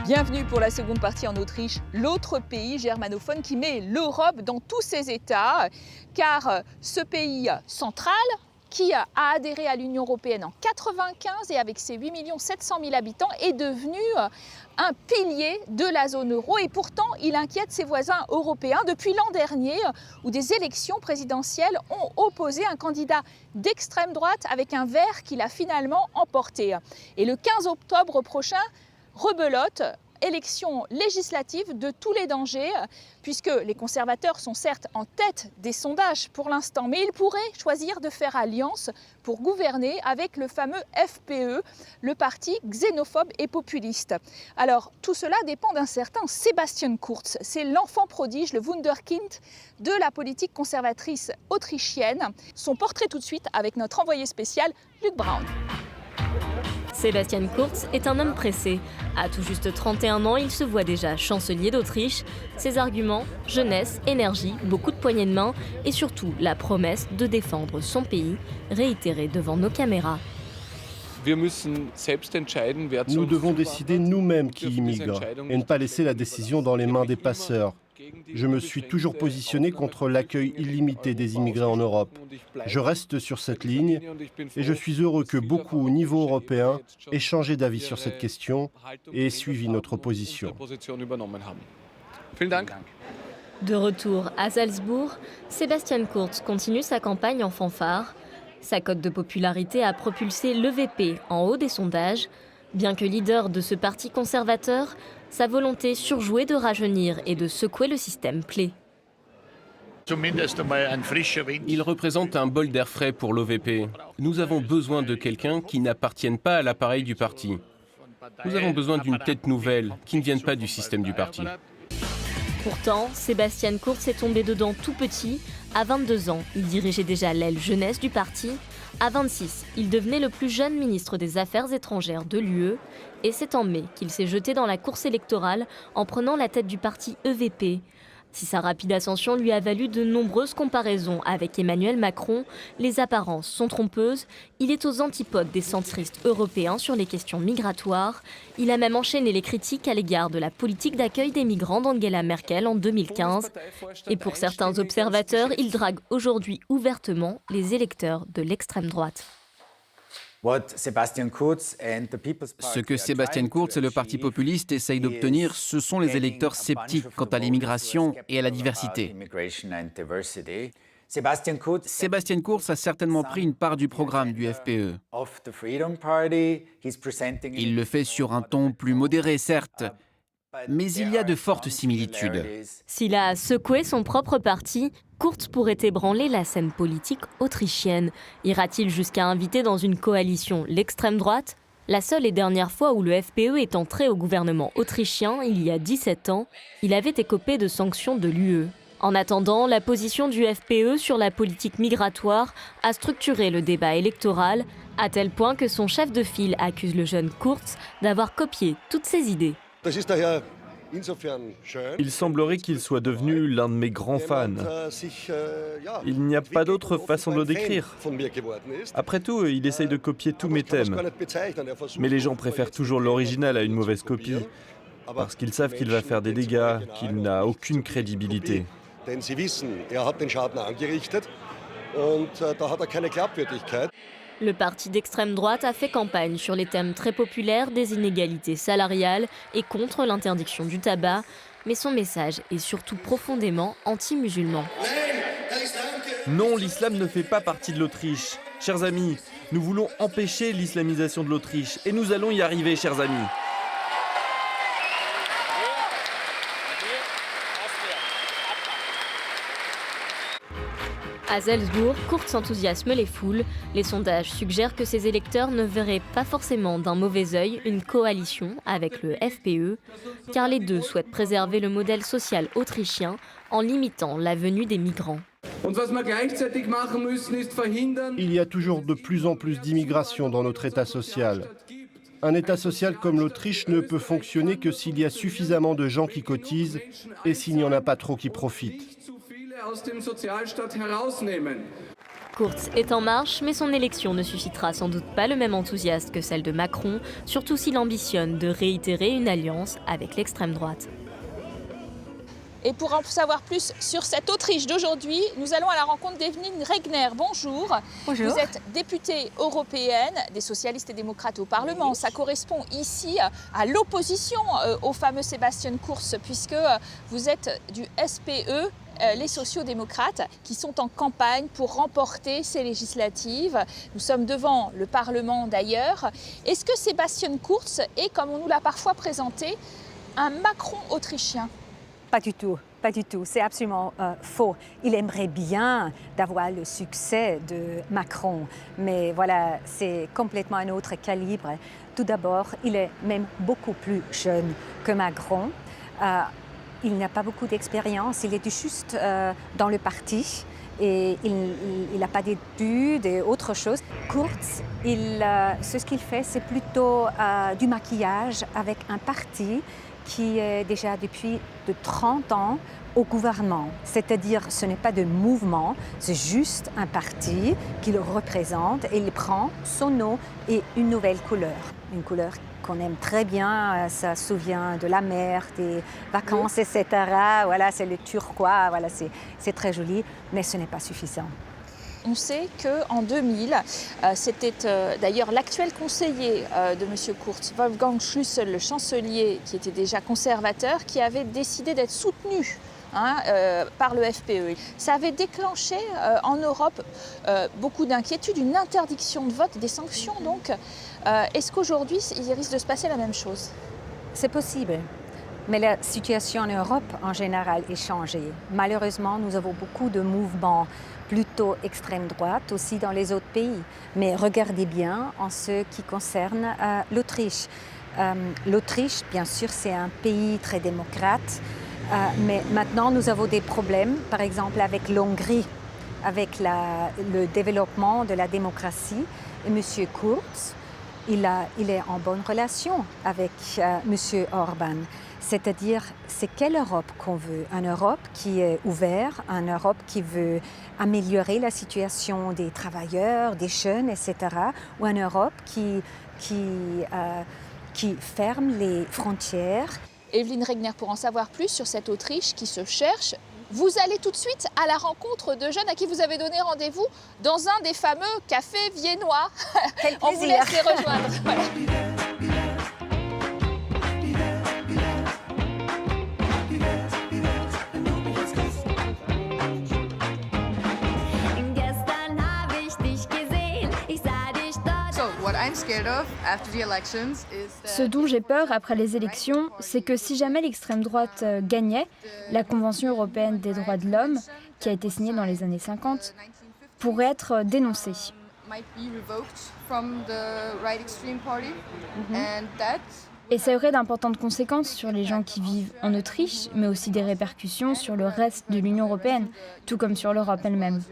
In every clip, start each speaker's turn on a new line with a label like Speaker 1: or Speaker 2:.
Speaker 1: Bienvenue pour la seconde partie en Autriche, l'autre pays germanophone qui met l'Europe dans tous ses états, car ce pays central, qui a adhéré à l'Union européenne en 1995 et avec ses 8 700 000 habitants, est devenu un pilier de la zone euro. Et pourtant, il inquiète ses voisins européens depuis l'an dernier, où des élections présidentielles ont opposé un candidat d'extrême droite avec un vert qu'il a finalement emporté. Et le 15 octobre prochain, rebelote, élection législative de tous les dangers, puisque les conservateurs sont certes en tête des sondages pour l'instant, mais ils pourraient choisir de faire alliance pour gouverner avec le fameux FPE, le parti xénophobe et populiste. Alors tout cela dépend d'un certain Sebastian Kurz. C'est l'enfant prodige, le Wunderkind de la politique conservatrice autrichienne. Son portrait tout de suite avec notre envoyé spécial, Luc Braun.
Speaker 2: Sebastian Kurz est un homme pressé. À tout juste 31 ans, il se voit déjà chancelier d'Autriche. Ses arguments, jeunesse, énergie, beaucoup de poignées de main et surtout la promesse de défendre son pays, réitérée devant nos caméras.
Speaker 3: Nous devons décider nous-mêmes qui immigre et ne pas laisser la décision dans les mains des passeurs. Je me suis toujours positionné contre l'accueil illimité des immigrés en Europe. Je reste sur cette ligne et je suis heureux que beaucoup au niveau européen aient changé d'avis sur cette question et aient suivi notre position.
Speaker 2: De retour à Salzbourg, Sebastian Kurz continue sa campagne en fanfare. Sa cote de popularité a propulsé l'EVP en haut des sondages. Bien que leader de ce parti conservateur, sa volonté surjouée de rajeunir et de secouer le système plaît.
Speaker 4: Il représente un bol d'air frais pour l'OVP. Nous avons besoin de quelqu'un qui n'appartienne pas à l'appareil du parti. Nous avons besoin d'une tête nouvelle, qui ne vienne pas du système du parti.
Speaker 2: Pourtant, Sebastian Kurz est tombé dedans tout petit. À 22 ans, il dirigeait déjà l'aile jeunesse du parti. À 26, il devenait le plus jeune ministre des Affaires étrangères de l'UE. Et c'est en mai qu'il s'est jeté dans la course électorale en prenant la tête du parti EVP. Si sa rapide ascension lui a valu de nombreuses comparaisons avec Emmanuel Macron, les apparences sont trompeuses. Il est aux antipodes des centristes européens sur les questions migratoires. Il a même enchaîné les critiques à l'égard de la politique d'accueil des migrants d'Angela Merkel en 2015. Et pour certains observateurs, il drague aujourd'hui ouvertement les électeurs de l'extrême droite.
Speaker 5: Ce que Sebastian Kurz et le Parti populiste essayent d'obtenir, ce sont les électeurs sceptiques quant à l'immigration et à la diversité. Sebastian Kurz a certainement pris une part du programme du FPE. Il le fait sur un ton plus modéré, certes, mais il y a de fortes similitudes.
Speaker 2: S'il a secoué son propre parti, Kurz pourrait ébranler la scène politique autrichienne. Ira-t-il jusqu'à inviter dans une coalition l'extrême droite ? La seule et dernière fois où le FPE est entré au gouvernement autrichien, il y a 17 ans, il avait écopé de sanctions de l'UE. En attendant, la position du FPE sur la politique migratoire a structuré le débat électoral, à tel point que son chef de file accuse le jeune Kurz d'avoir copié toutes ses idées.
Speaker 6: Il semblerait qu'il soit devenu l'un de mes grands fans. Il n'y a pas d'autre façon de le décrire. Après tout, il essaye de copier tous mes thèmes. Mais les gens préfèrent toujours l'original à une mauvaise copie, parce qu'ils savent qu'il va faire des dégâts, qu'il n'a aucune crédibilité.
Speaker 2: Le parti d'extrême droite a fait campagne sur les thèmes très populaires des inégalités salariales et contre l'interdiction du tabac, mais son message est surtout profondément anti-musulman.
Speaker 6: Non, l'islam ne fait pas partie de l'Autriche. Chers amis, nous voulons empêcher l'islamisation de l'Autriche et nous allons y arriver, chers amis.
Speaker 2: À Salzbourg, Kurz enthousiasme les foules. Les sondages suggèrent que ses électeurs ne verraient pas forcément d'un mauvais œil une coalition avec le FPE, car les deux souhaitent préserver le modèle social autrichien en limitant la venue des migrants.
Speaker 3: Il y a toujours de plus en plus d'immigration dans notre État social. Un État social comme l'Autriche ne peut fonctionner que s'il y a suffisamment de gens qui cotisent et s'il n'y en a pas trop qui profitent.
Speaker 2: Kurz est en marche, mais son élection ne suscitera sans doute pas le même enthousiasme que celle de Macron, surtout s'il ambitionne de réitérer une alliance avec l'extrême droite.
Speaker 1: Et pour en savoir plus sur cette Autriche d'aujourd'hui, nous allons à la rencontre d'Eveline Regner. Bonjour.
Speaker 7: Bonjour.
Speaker 1: Vous êtes députée européenne des socialistes et démocrates au Parlement. Ça correspond ici à l'opposition au fameux Sebastian Kurz, puisque vous êtes du SPE, les sociaux-démocrates, qui sont en campagne pour remporter ces législatives. Nous sommes devant le Parlement d'ailleurs. Est-ce que Sebastian Kurz est, comme on nous l'a parfois présenté, un Macron autrichien ?
Speaker 7: Pas du tout, pas du tout. C'est absolument faux. Il aimerait bien d'avoir le succès de Macron, mais voilà, c'est complètement un autre calibre. Tout d'abord, il est même beaucoup plus jeune que Macron. Il n'a pas beaucoup d'expérience, il est juste dans le parti et il n'a pas d'études et autre chose. Kurz, ce qu'il fait, c'est plutôt du maquillage avec un parti qui est déjà depuis de 30 ans au gouvernement. C'est-à-dire, ce n'est pas de mouvement, c'est juste un parti qu'il représente et il prend son nom et une nouvelle couleur. Une couleur qu'on aime très bien, ça souvient de la mer, des vacances, etc. Voilà, c'est le turquois, voilà, c'est très joli, mais ce n'est pas suffisant.
Speaker 1: On sait qu'en 2000, c'était d'ailleurs l'actuel conseiller de M. Kurz, Wolfgang Schüssel, le chancelier, qui était déjà conservateur, qui avait décidé d'être soutenu par le FPE. Ça avait déclenché en Europe beaucoup d'inquiétudes, une interdiction de vote, des sanctions donc. Est-ce qu'aujourd'hui, il risque de se passer la même chose ?
Speaker 7: C'est possible. Mais la situation en Europe, en général, est changée. Malheureusement, nous avons beaucoup de mouvements plutôt extrême droite aussi dans les autres pays. Mais regardez bien en ce qui concerne l'Autriche. L'Autriche, bien sûr, c'est un pays très démocrate, mais maintenant nous avons des problèmes, par exemple avec l'Hongrie, avec le développement de la démocratie. Et M. Kurz, il est en bonne relation avec M. Orban. C'est-à-dire, c'est quelle Europe qu'on veut? Une Europe qui est ouverte, une Europe qui veut améliorer la situation des travailleurs, des jeunes, etc. Ou une Europe qui ferme les frontières.
Speaker 1: Eveline Regner, pour en savoir plus sur cette Autriche qui se cherche, vous allez tout de suite à la rencontre de jeunes à qui vous avez donné rendez-vous dans un des fameux cafés viennois.
Speaker 7: Quel plaisir.
Speaker 1: On vous laisse les rejoindre. Voilà.
Speaker 8: Ce dont j'ai peur après les élections, c'est que si jamais l'extrême droite gagnait, la Convention européenne des droits de l'homme, qui a été signée dans les années 50, pourrait être dénoncée. Et ça aurait d'importantes conséquences sur les gens qui vivent en Autriche, mais aussi des répercussions sur le reste de l'Union européenne, tout comme sur l'Europe elle-même.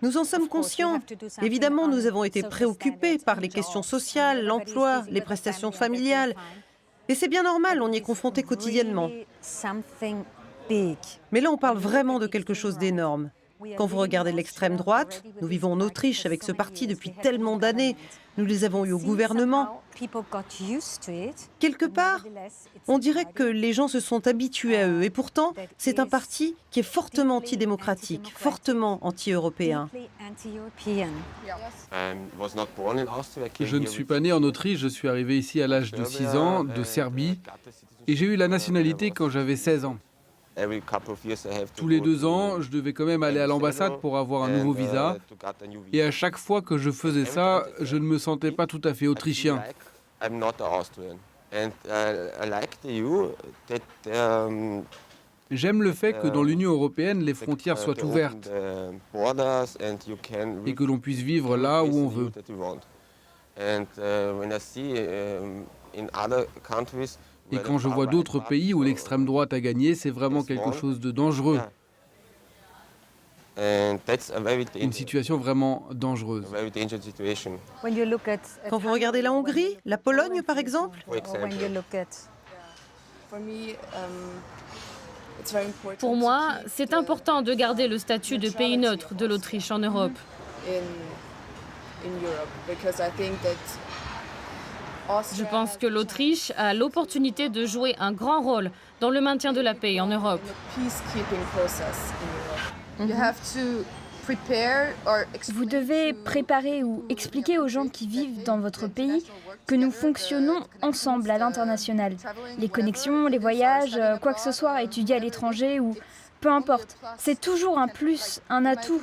Speaker 9: Nous en sommes conscients. Évidemment, nous avons été préoccupés par les questions sociales, l'emploi, les prestations familiales. Et c'est bien normal, on y est confronté quotidiennement. Mais là, on parle vraiment de quelque chose d'énorme. Quand vous regardez l'extrême droite, nous vivons en Autriche avec ce parti depuis tellement d'années. Nous les avons eus au gouvernement. Quelque part, on dirait que les gens se sont habitués à eux. Et pourtant, c'est un parti qui est fortement antidémocratique, fortement anti-européen.
Speaker 10: Je ne suis pas né en Autriche, je suis arrivé ici à l'âge de 6 ans, de Serbie, et j'ai eu la nationalité quand j'avais 16 ans. Tous les 2 ans, je devais quand même aller à l'ambassade pour avoir un nouveau visa. Et à chaque fois que je faisais ça, je ne me sentais pas tout à fait autrichien. J'aime le fait que dans l'Union européenne, les frontières soient ouvertes et que l'on puisse vivre là où on veut. Et quand je vois d'autres pays où l'extrême droite a gagné, c'est vraiment quelque chose de dangereux. Une situation vraiment dangereuse.
Speaker 9: Quand vous regardez la Hongrie, la Pologne par exemple,
Speaker 11: Pour moi, c'est important de garder le statut de pays neutre de l'Autriche en Europe. Je pense que l'Autriche a l'opportunité de jouer un grand rôle dans le maintien de la paix en Europe.
Speaker 8: Vous devez préparer ou expliquer aux gens qui vivent dans votre pays que nous fonctionnons ensemble à l'international. Les connexions, les voyages, quoi que ce soit, étudier à l'étranger ou peu importe. C'est toujours un plus, un atout.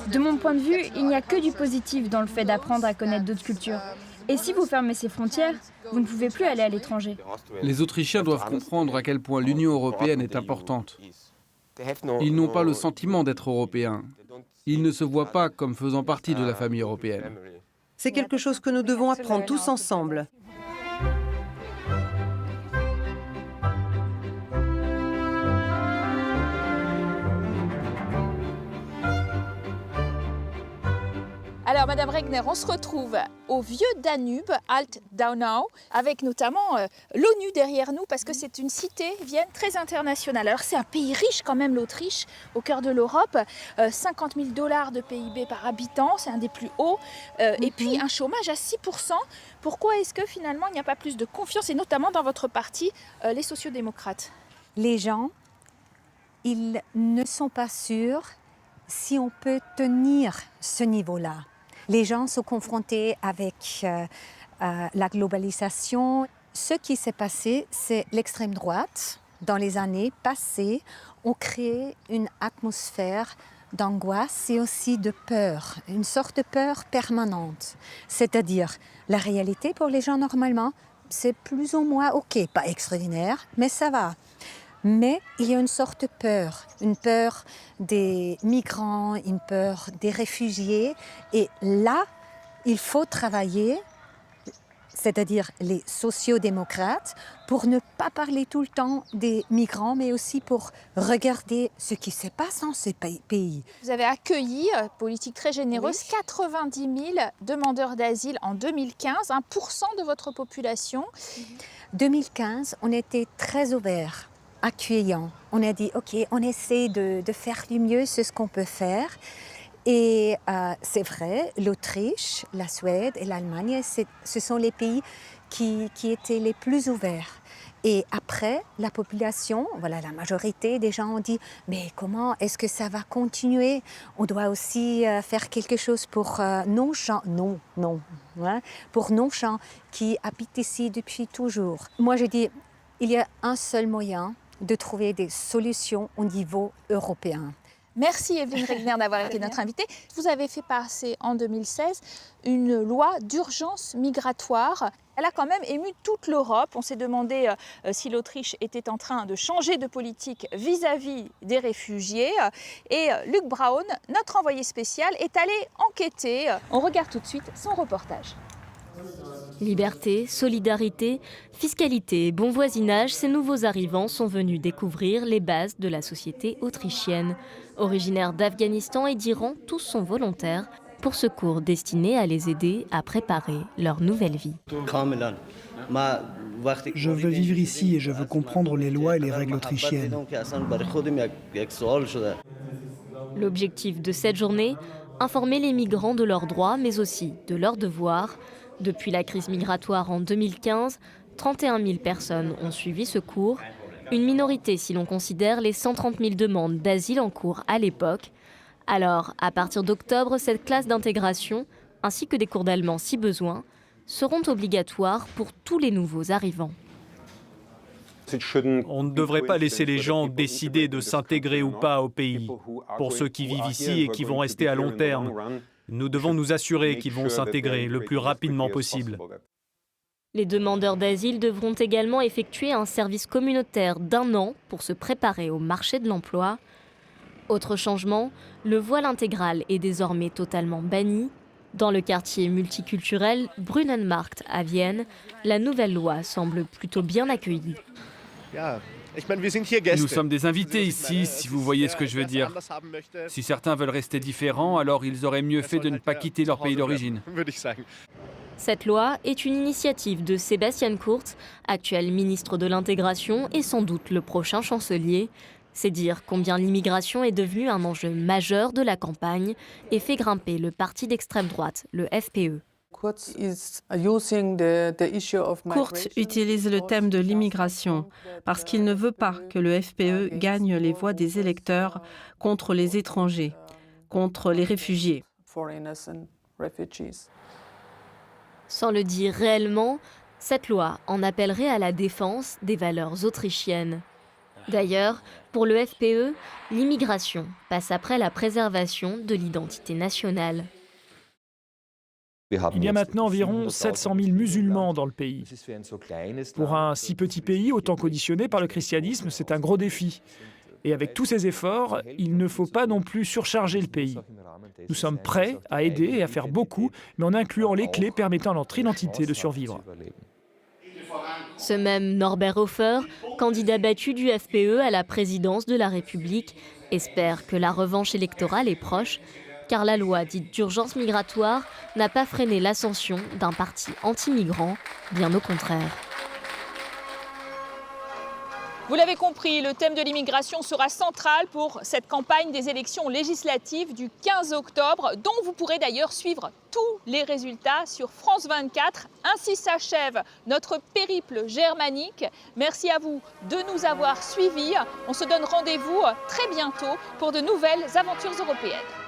Speaker 8: De mon point de vue, il n'y a que du positif dans le fait d'apprendre à connaître d'autres cultures. Et si vous fermez ces frontières, vous ne pouvez plus aller à l'étranger.
Speaker 10: Les Autrichiens doivent comprendre à quel point l'Union européenne est importante. Ils n'ont pas le sentiment d'être européens. Ils ne se voient pas comme faisant partie de la famille européenne.
Speaker 9: C'est quelque chose que nous devons apprendre tous ensemble.
Speaker 1: Alors, Madame Regner, on se retrouve au vieux Danube, Alt-Donau, avec notamment l'ONU derrière nous, parce que c'est une cité Vienne très internationale. Alors, c'est un pays riche quand même, l'Autriche, au cœur de l'Europe. 50 000 $ de PIB par habitant, c'est un des plus hauts. Et puis, un chômage à 6%. Pourquoi est-ce que finalement, il n'y a pas plus de confiance, et notamment dans votre parti, les sociodémocrates?
Speaker 7: Les gens, ils ne sont pas sûrs si on peut tenir ce niveau-là. Les gens sont confrontés avec la globalisation. Ce qui s'est passé, c'est l'extrême droite, dans les années passées, ont créé une atmosphère d'angoisse et aussi de peur, une sorte de peur permanente. C'est-à-dire, la réalité pour les gens normalement, c'est plus ou moins OK, pas extraordinaire, mais ça va. Mais il y a une sorte de peur, une peur des migrants, une peur des réfugiés. Et là, il faut travailler, c'est-à-dire les sociodémocrates, pour ne pas parler tout le temps des migrants, mais aussi pour regarder ce qui se passe dans ces pays.
Speaker 1: Vous avez accueilli, politique très généreuse, 90 000 demandeurs d'asile en 2015, 1% de votre population.
Speaker 7: 2015, on était très ouverts, accueillants. On a dit, OK, on essaie de faire du mieux, c'est ce qu'on peut faire. Et c'est vrai, l'Autriche, la Suède et l'Allemagne, ce sont les pays qui étaient les plus ouverts. Et après, la population, voilà, la majorité des gens ont dit « Mais comment est-ce que ça va continuer? On doit aussi faire quelque chose pour nos gens, pour nos gens qui habitent ici depuis toujours. » Moi, je dis, il y a un seul moyen de trouver des solutions au niveau européen.
Speaker 1: Merci Evelyne Regner d'avoir été notre invitée. Vous avez fait passer en 2016 une loi d'urgence migratoire. Elle a quand même ému toute l'Europe. On s'est demandé si l'Autriche était en train de changer de politique vis-à-vis des réfugiés. Et Luc Braun, notre envoyé spécial, est allé enquêter. On regarde tout de suite son reportage.
Speaker 2: Liberté, solidarité, fiscalité et bon voisinage, ces nouveaux arrivants sont venus découvrir les bases de la société autrichienne. Originaires d'Afghanistan et d'Iran, tous sont volontaires pour ce cours destiné à les aider à préparer leur nouvelle vie.
Speaker 12: Je veux vivre ici et je veux comprendre les lois et les règles autrichiennes.
Speaker 2: L'objectif de cette journée, informer les migrants de leurs droits mais aussi de leurs devoirs. Depuis la crise migratoire en 2015, 31 000 personnes ont suivi ce cours. Une minorité si l'on considère les 130 000 demandes d'asile en cours à l'époque. Alors, à partir d'octobre, cette classe d'intégration, ainsi que des cours d'allemand si besoin, seront obligatoires pour tous les nouveaux arrivants.
Speaker 13: On ne devrait pas laisser les gens décider de s'intégrer ou pas au pays. Pour ceux qui vivent ici et qui vont rester à long terme, nous devons nous assurer qu'ils vont s'intégrer le plus rapidement possible.
Speaker 2: Les demandeurs d'asile devront également effectuer un service communautaire d'1 an pour se préparer au marché de l'emploi. Autre changement, le voile intégral est désormais totalement banni. Dans le quartier multiculturel Brünnenmarkt à Vienne, la nouvelle loi semble plutôt bien accueillie.
Speaker 6: Nous sommes des invités ici, si vous voyez ce que je veux dire. Si certains veulent rester différents, alors ils auraient mieux fait de ne pas quitter leur pays d'origine.
Speaker 2: Cette loi est une initiative de Sebastian Kurz, actuel ministre de l'Intégration et sans doute le prochain chancelier. C'est dire combien l'immigration est devenue un enjeu majeur de la campagne et fait grimper le parti d'extrême droite, le FPE.
Speaker 14: Kurz utilise le thème de l'immigration parce qu'il ne veut pas que le FPE gagne les voix des électeurs contre les étrangers, contre les réfugiés.
Speaker 2: Sans le dire réellement, cette loi en appellerait à la défense des valeurs autrichiennes. D'ailleurs, pour le FPE, l'immigration passe après la préservation de l'identité nationale.
Speaker 15: Il y a maintenant environ 700 000 musulmans dans le pays. Pour un si petit pays, autant conditionné par le christianisme, c'est un gros défi. Et avec tous ces efforts, il ne faut pas non plus surcharger le pays. Nous sommes prêts à aider et à faire beaucoup, mais en incluant les clés permettant à notre identité de survivre.
Speaker 2: Ce même Norbert Hofer, candidat battu du FPE à la présidence de la République, espère que la revanche électorale est proche, car la loi dite d'urgence migratoire n'a pas freiné l'ascension d'un parti anti-migrant, bien au contraire.
Speaker 1: Vous l'avez compris, le thème de l'immigration sera central pour cette campagne des élections législatives du 15 octobre, dont vous pourrez d'ailleurs suivre tous les résultats sur France 24. Ainsi s'achève notre périple germanique. Merci à vous de nous avoir suivis. On se donne rendez-vous très bientôt pour de nouvelles aventures européennes.